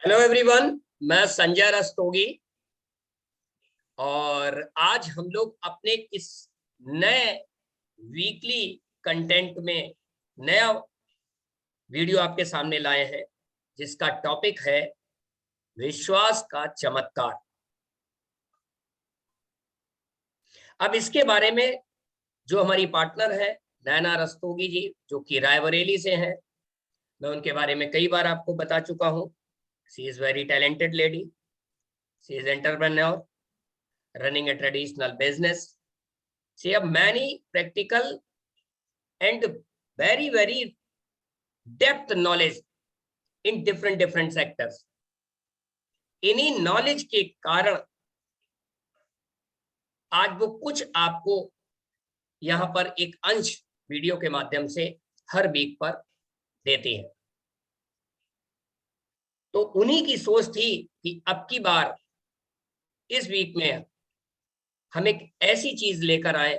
Hello everyone, मैं संजय रस्तोगी और आज हम लोग अपने इस नए वीकली कंटेंट में नया वीडियो आपके सामने लाए हैं, जिसका टॉपिक है विश्वास का चमत्कार। अब इसके बारे में जो हमारी पार्टनर है नैना रस्तोगी जी, जो कि रायबरेली से हैं, मैं उनके बारे में कई बार आपको बता चुका हूँ। She is very talented lady, she is entrepreneur running a traditional business. She have many practical and very depth knowledge in different sectors. इन्हीं नॉलेज के कारण आज वो कुछ आपको यहाँ पर एक अंश वीडियो के माध्यम से हर वीक पर देती है। तो उन्हीं की सोच थी कि अब की बार इस वीक में हम एक ऐसी चीज लेकर आए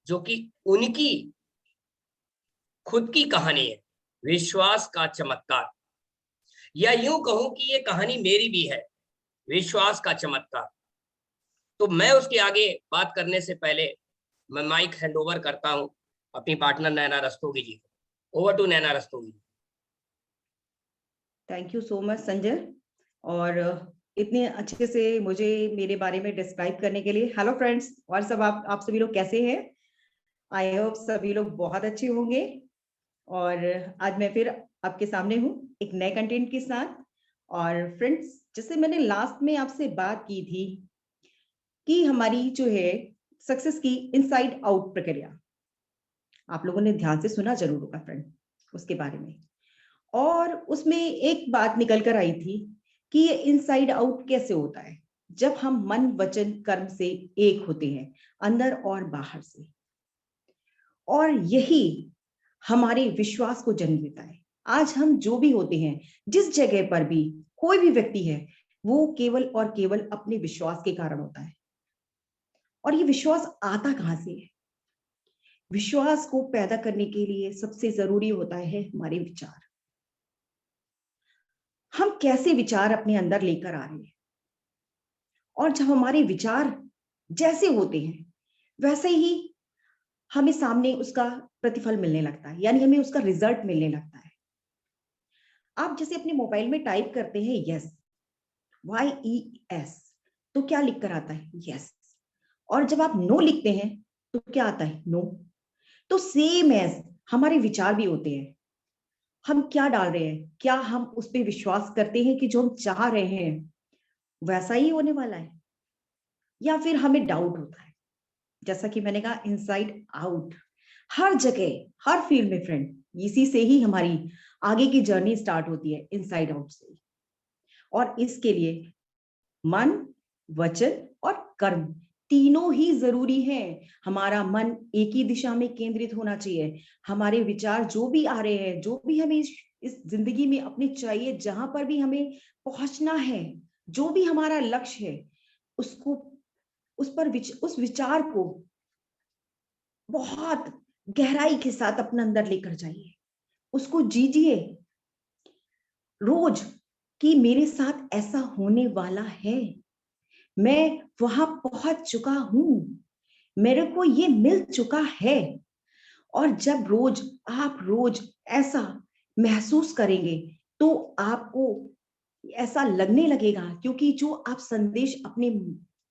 जो कि उनकी खुद की कहानी है, विश्वास का चमत्कार, या यूं कहूं कि ये कहानी मेरी भी है, विश्वास का चमत्कार। तो मैं उसके आगे बात करने से पहले मैं माइक हैंड ओवर करता हूं अपनी पार्टनर नैना रस्तोगी जी को। Over to Naina Rastogi. Thank you so much Sanjay, और इतने अच्छे से मुझे मेरे बारे में डिस्क्राइब करने के लिए। हेलो फ्रेंड्स, और सब आप सभी लोग कैसे हैं? आई होप सभी लोग बहुत अच्छे होंगे। और आज मैं फिर आपके सामने हूँ एक नए कंटेंट के साथ। और फ्रेंड्स, जैसे मैंने लास्ट में आपसे बात की थी कि हमारी जो है सक्सेस की इनसाइड आउट प्रक्रिया, आप लोगों ने ध्यान से सुना जरूर होगा फ्रेंड उसके बारे में। और उसमें एक बात निकल कर आई थी कि ये इनसाइड आउट कैसे होता है, जब हम मन वचन कर्म से एक होते हैं, अंदर और बाहर से। और यही हमारे विश्वास को जन्म देता है। आज हम जो भी होते हैं, जिस जगह पर भी कोई भी व्यक्ति है, वो केवल और केवल अपने विश्वास के कारण होता है। और ये विश्वास आता कहां से है? विश्वास को पैदा करने के लिए सबसे जरूरी होता है हमारे विचार। हम कैसे विचार अपने अंदर लेकर आ रहे हैं, और जब हमारे विचार जैसे होते हैं वैसे ही हमें सामने उसका प्रतिफल मिलने लगता है, यानी हमें उसका रिजल्ट मिलने लगता है। आप जैसे अपने मोबाइल में टाइप करते हैं यस, YES, तो क्या लिख कर आता है? यस। और जब आप नो लिखते हैं तो क्या आता है? नो। तो सेम एज हमारे विचार भी होते हैं। हम क्या डाल रहे हैं, क्या हम उस पर विश्वास करते हैं कि जो हम चाह रहे हैं वैसा ही होने वाला है, या फिर हमें डाउट होता है? जैसा कि मैंने कहा, इनसाइड आउट हर जगह हर फील्ड में फ्रेंड, इसी से ही हमारी आगे की जर्नी स्टार्ट होती है, इनसाइड आउट से। और इसके लिए मन, वचन और कर्म तीनों ही जरूरी हैं। हमारा मन एक ही दिशा में केंद्रित होना चाहिए। हमारे विचार जो भी आ रहे हैं, जो भी हमें इस जिंदगी में अपने चाहिए, जहां पर भी हमें पहुंचना है, जो भी हमारा लक्ष्य है, उसको उस विचार को बहुत गहराई के साथ अपने अंदर लेकर जाइए, उसको जीजिए रोज कि मेरे साथ ऐसा होने वाला है, मैं वहां पहुंच चुका हूं, मेरे को ये मिल चुका है। और जब आप रोज ऐसा महसूस करेंगे तो आपको ऐसा लगने लगेगा, क्योंकि जो आप संदेश अपने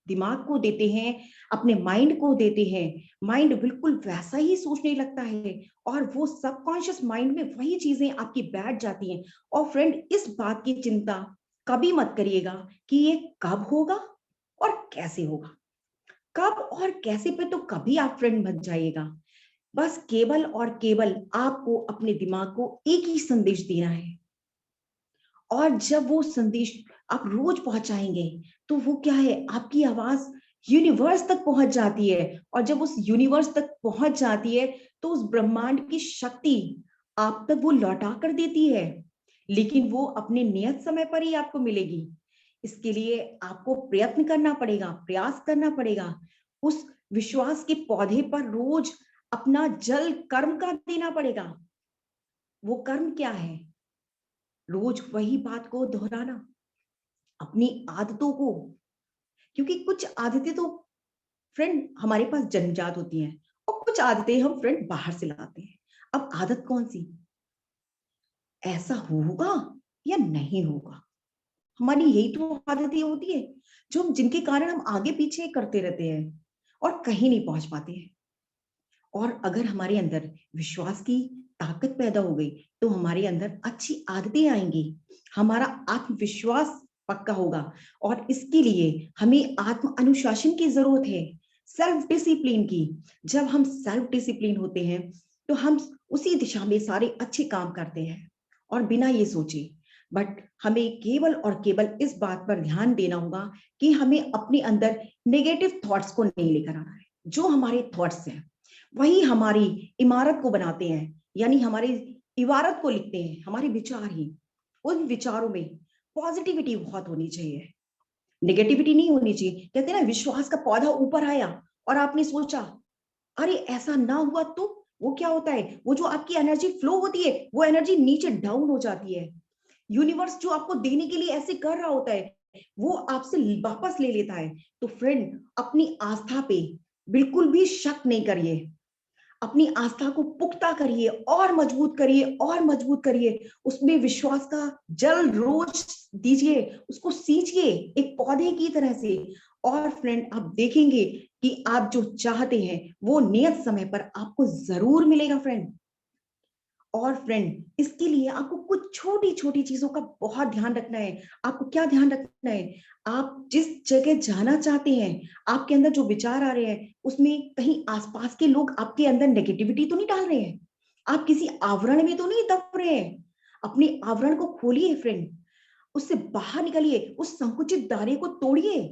दिमाग को देते हैं, अपने माइंड को देते हैं, माइंड बिल्कुल वैसा ही सोचने लगता है, और वो सबकॉन्शियस माइंड में वही चीजें आपकी बैठ जाती हैं। और फ्रेंड, इस बात की चिंता कभी मत करिएगा कि ये कब होगा और कैसे होगा। कब और कैसे पे तो कभी आप फ्रेंड मत जाइएगा। बस केवल और केवल आपको अपने दिमाग को एक ही संदेश देना है, और जब वो संदेश आप रोज पहुंचाएंगे तो वो क्या है, आपकी आवाज यूनिवर्स तक पहुंच जाती है। और जब उस यूनिवर्स तक पहुंच जाती है तो उस ब्रह्मांड की शक्ति आप तक वो लौटा कर देती है, लेकिन वो अपने नियत समय पर ही आपको मिलेगी। इसके लिए आपको प्रयत्न करना पड़ेगा, प्रयास करना पड़ेगा। उस विश्वास के पौधे पर रोज अपना जल कर्म का देना पड़ेगा। वो कर्म क्या है? रोज वही बात को दोहराना, अपनी आदतों को, क्योंकि कुछ आदतें तो फ्रेंड हमारे पास जन्मजात होती हैं और कुछ आदतें हम फ्रेंड बाहर से लाते हैं। अब आदत कौन सी, ऐसा होगा या नहीं होगा, हमारी यही तो आदतें होती है जो हम, जिनके कारण हम आगे पीछे करते रहते हैं और कहीं नहीं पहुंच पाते हैं। और अगर हमारे अंदर विश्वास की ताकत पैदा हो गई तो हमारे अंदर अच्छी आदतें आएंगी, हमारा आत्मविश्वास पक्का होगा। और इसके लिए हमें आत्म अनुशासन की जरूरत है, सेल्फ डिसिप्लिन की। जब हम सेल्फ डिसिप्लिन होते हैं तो हम उसी दिशा में सारे अच्छे काम करते हैं और बिना ये सोचे। बट हमें केवल और केवल इस बात पर ध्यान देना होगा कि हमें अपने अंदर नेगेटिव थॉट्स को नहीं लेकर आना है। जो हमारे थॉट्स हैं वही हमारी इमारत को बनाते हैं, यानी हमारी इबारत को लिखते हैं हमारे विचार ही। उन विचारों में पॉजिटिविटी बहुत होनी चाहिए, नेगेटिविटी नहीं होनी चाहिए। कहते हैं ना, विश्वास का पौधा ऊपर आया और आपने सोचा अरे ऐसा ना हुआ तो वो क्या होता है, वो जो आपकी एनर्जी फ्लो होती है वो एनर्जी नीचे डाउन हो जाती है। यूनिवर्स जो आपको देने के लिए ऐसे कर रहा होता है वो आपसे वापस ले लेता है। तो फ्रेंड अपनी आस्था पे बिल्कुल भी शक नहीं करिए, अपनी आस्था को पुख्ता करिए और मजबूत करिए और मजबूत करिए। उसमें विश्वास का जल रोज दीजिए, उसको सींचिए एक पौधे की तरह से। और फ्रेंड आप देखेंगे कि आप जो चाहते हैं वो नियत समय पर आपको जरूर मिलेगा फ्रेंड। और फ्रेंड इसके लिए आपको कुछ छोटी छोटी चीजों का बहुत ध्यान रखना है। आपको क्या ध्यान रखना है, आप जिस जगह जाना चाहते हैं, आपके अंदर जो विचार आ रहे हैं उसमें कहीं आसपास के लोग आपके अंदर नेगेटिविटी तो नहीं डाल रहे हैं, आप किसी आवरण में तो नहीं दब रहे हैं। अपने आवरण को खोलिए फ्रेंड, उससे बाहर निकलिए, उस संकुचित दायरे को तोड़िए।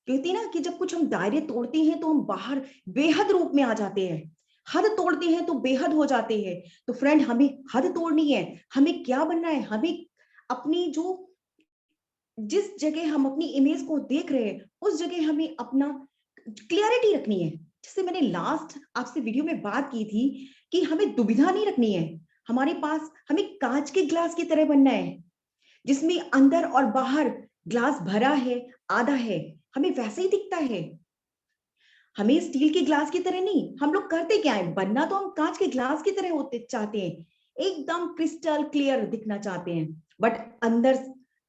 कहते हैं ना कि जब कुछ हम दायरे तोड़ते हैं तो हम बाहर बेहद रूप में आ जाते हैं, हद तोड़ते हैं तो बेहद हो जाते हैं। तो फ्रेंड हमें हद तोड़नी है, हमें क्या बनना है, हमें अपनी जो, जिस जगह हम अपनी इमेज को देख रहे हैं उस जगह हमें अपना क्लियरिटी रखनी है। जैसे मैंने लास्ट आपसे वीडियो में बात की थी कि हमें दुविधा नहीं रखनी है हमारे पास, हमें कांच के ग्लास की तरह बनना है जिसमें अंदर और बाहर ग्लास भरा है, आधा है, हमें वैसे ही दिखता है। हमें स्टील के ग्लास की तरह नहीं, हम लोग करते क्या है, बनना तो हम कांच के ग्लास की तरह होते चाहते हैं, एकदम क्रिस्टल क्लियर दिखना चाहते हैं। बट अंदर,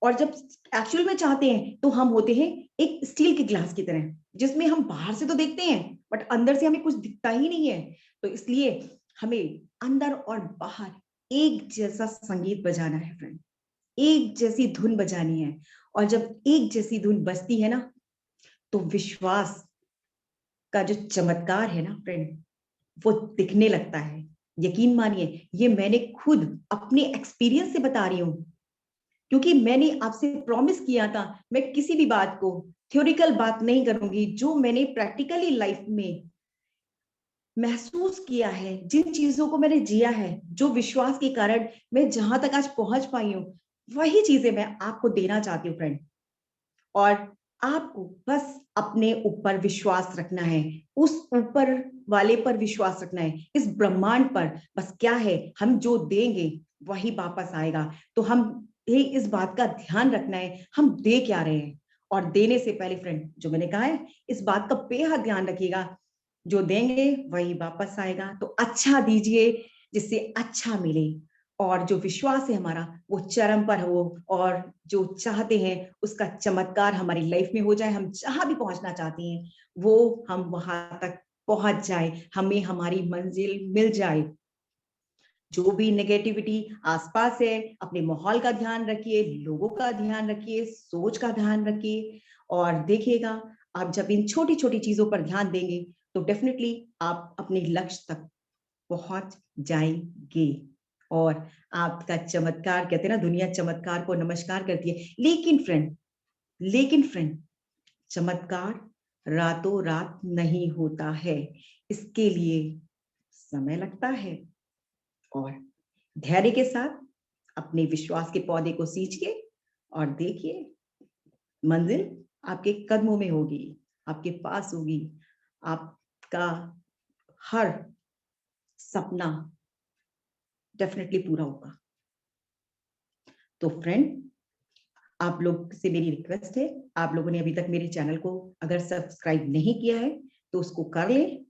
और जब एक्चुअल में चाहते हैं तो हम होते हैं एक स्टील के ग्लास की तरह, जिसमें हम बाहर से तो देखते हैं बट अंदर से हमें कुछ दिखता ही नहीं है। तो इसलिए हमें अंदर और बाहर एक जैसा संगीत बजाना है फ्रेंड, एक जैसी धुन बजानी है। और जब एक जैसी धुन बजती है ना तो विश्वास का जो चमत्कार है ना फ्रेंड वो दिखने लगता है। यकीन मानिए ये मैंने खुद अपने एक्सपीरियंस से बता रही हूँ, क्योंकि मैंने आपसे प्रॉमिस किया था मैं किसी भी बात को थ्योरिकल बात नहीं करूंगी, जो मैंने प्रैक्टिकली लाइफ में महसूस किया है, जिन चीजों को मैंने जिया है, जो विश्वास के कारण मैं जहां तक आज पहुंच पाई हूँ वही चीजें मैं आपको देना चाहती हूँ फ्रेंड। और आपको बस अपने ऊपर विश्वास रखना है, उस ऊपर वाले पर विश्वास रखना है, इस ब्रह्मांड पर। बस क्या है, हम जो देंगे वही वापस आएगा। तो हम ये इस बात का ध्यान रखना है हम दे क्या रहे हैं। और देने से पहले फ्रेंड जो मैंने कहा है इस बात का बेहद ध्यान रखिएगा, जो देंगे वही वापस आएगा। तो अच्छा दीजिए जिससे अच्छा मिले, और जो विश्वास है हमारा वो चरम पर हो, और जो चाहते हैं उसका चमत्कार हमारी लाइफ में हो जाए, हम जहां भी पहुंचना चाहते हैं वो हम वहां तक पहुंच जाए, हमें हमारी मंजिल मिल जाए। जो भी नेगेटिविटी आसपास है अपने माहौल का ध्यान रखिए, लोगों का ध्यान रखिए, सोच का ध्यान रखिए। और देखिएगा आप जब इन छोटी छोटी चीजों पर ध्यान देंगे तो डेफिनेटली आप अपने लक्ष्य तक पहुंच जाएंगे। और आपका चमत्कार, कहते हैं ना दुनिया चमत्कार को नमस्कार करती है, लेकिन फ्रेंड चमत्कार रातों रात नहीं होता है, इसके लिए समय लगता है। और धैर्य के साथ अपने विश्वास के पौधे को सींचिए और देखिए मंजिल आपके कदमों में होगी, आपके पास होगी, आपका हर सपना डेफिनेटली पूरा होगा। तो फ्रेंड आप लोग से मेरी रिक्वेस्ट है, आप लोगों ने अभी तक मेरे चैनल को अगर सब्सक्राइब नहीं किया है तो उसको कर लें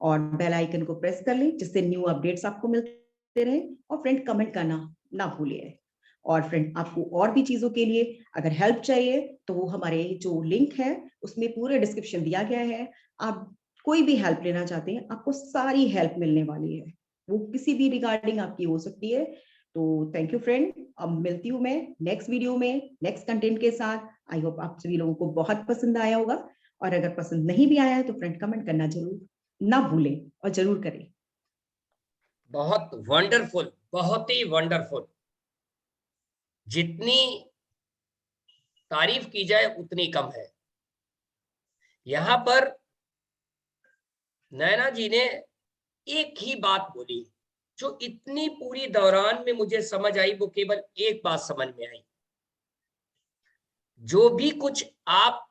और बेल आइकन को प्रेस कर लें, जिससे न्यू अपडेट्स आपको मिलते रहे। और फ्रेंड, कमेंट करना ना भूलिए। और फ्रेंड, आपको और भी चीजों के लिए अगर हेल्प चाहिए तो वो हमारे जो लिंक है उसमें पूरे डिस्क्रिप्शन दिया गया है। आप कोई भी हेल्प लेना चाहते हैं, आपको सारी हेल्प मिलने वाली है, वो किसी भी रिगार्डिंग आपकी हो सकती है। तो थैंक यू फ्रेंड, अब मिलती हूँ मैं नेक्स्ट वीडियो में नेक्स्ट कंटेंट के साथ। आई होप आप सभी लोगों को बहुत पसंद आया होगा, और अगर पसंद नहीं भी आया है तो फ्रेंड कमेंट करना जरूर ना भूलें और जरूर करें। बहुत वंडरफुल, बहुत ही वंडरफुल। जितनी तारीफ की जाए उतनी कम है। यहां पर नैना जी ने एक ही बात बोली जो इतनी पूरी दौरान में मुझे समझ आई, वो केवल एक बात समझ में आई। जो भी कुछ आप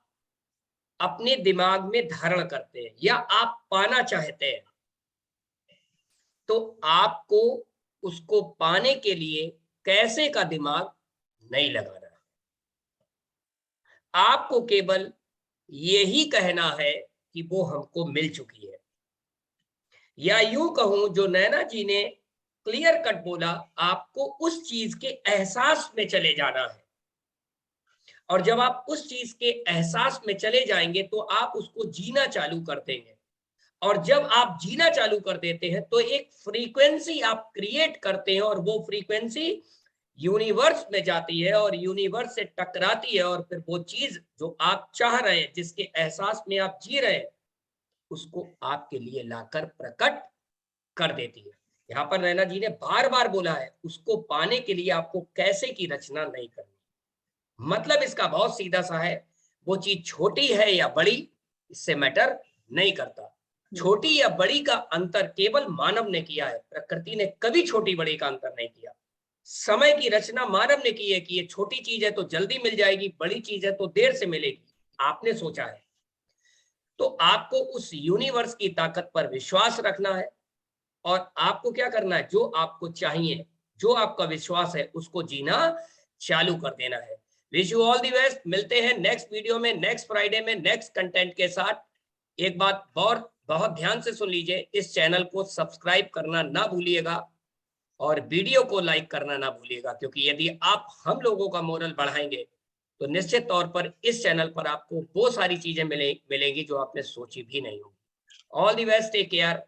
अपने दिमाग में धारण करते हैं या आप पाना चाहते हैं, तो आपको उसको पाने के लिए कैसे का दिमाग नहीं लगाना। आपको केवल यही कहना है कि वो हमको मिल चुकी है, या यूं कहूं जो नैना जी ने क्लियर कट बोला, आपको उस चीज के एहसास में चले जाना है। और जब आप उस चीज के एहसास में चले जाएंगे तो आप उसको जीना चालू कर देंगे। और जब आप जीना चालू कर देते हैं तो एक फ्रीक्वेंसी आप क्रिएट करते हैं, और वो फ्रीक्वेंसी यूनिवर्स में जाती है और यूनिवर्स से टकराती है, और फिर वो चीज जो आप चाह रहे हैं, जिसके एहसास में आप जी रहे हैं, उसको आपके लिए लाकर प्रकट कर देती है। यहाँ पर नैना जी ने बार बार बोला है, उसको पाने के लिए आपको कैसे की रचना नहीं करनी। मतलब इसका बहुत सीधा सा है, वो चीज छोटी है या बड़ी, इससे मैटर नहीं करता। छोटी या बड़ी का अंतर केवल मानव ने किया है, प्रकृति ने कभी छोटी बड़ी का अंतर नहीं किया। समय की रचना मानव ने की है कि ये छोटी चीज है तो जल्दी मिल जाएगी, बड़ी चीज है तो देर से मिलेगी, आपने सोचा है। तो आपको उस यूनिवर्स की ताकत पर विश्वास रखना है, और आपको क्या करना है, जो आपको चाहिए, जो आपका विश्वास है, उसको जीना चालू कर देना है। Wish you all the best. मिलते हैं नेक्स्ट वीडियो में, नेक्स्ट फ्राइडे में, नेक्स्ट कंटेंट के साथ। एक बात और बहुत ध्यान से सुन लीजिए, इस चैनल को सब्सक्राइब करना ना भूलिएगा और वीडियो को लाइक करना ना भूलिएगा, क्योंकि यदि आप हम लोगों का मोरल बढ़ाएंगे तो निश्चित तौर पर इस चैनल पर आपको वो सारी चीजें मिलेंगी जो आपने सोची भी नहीं होगी। All the best, take care.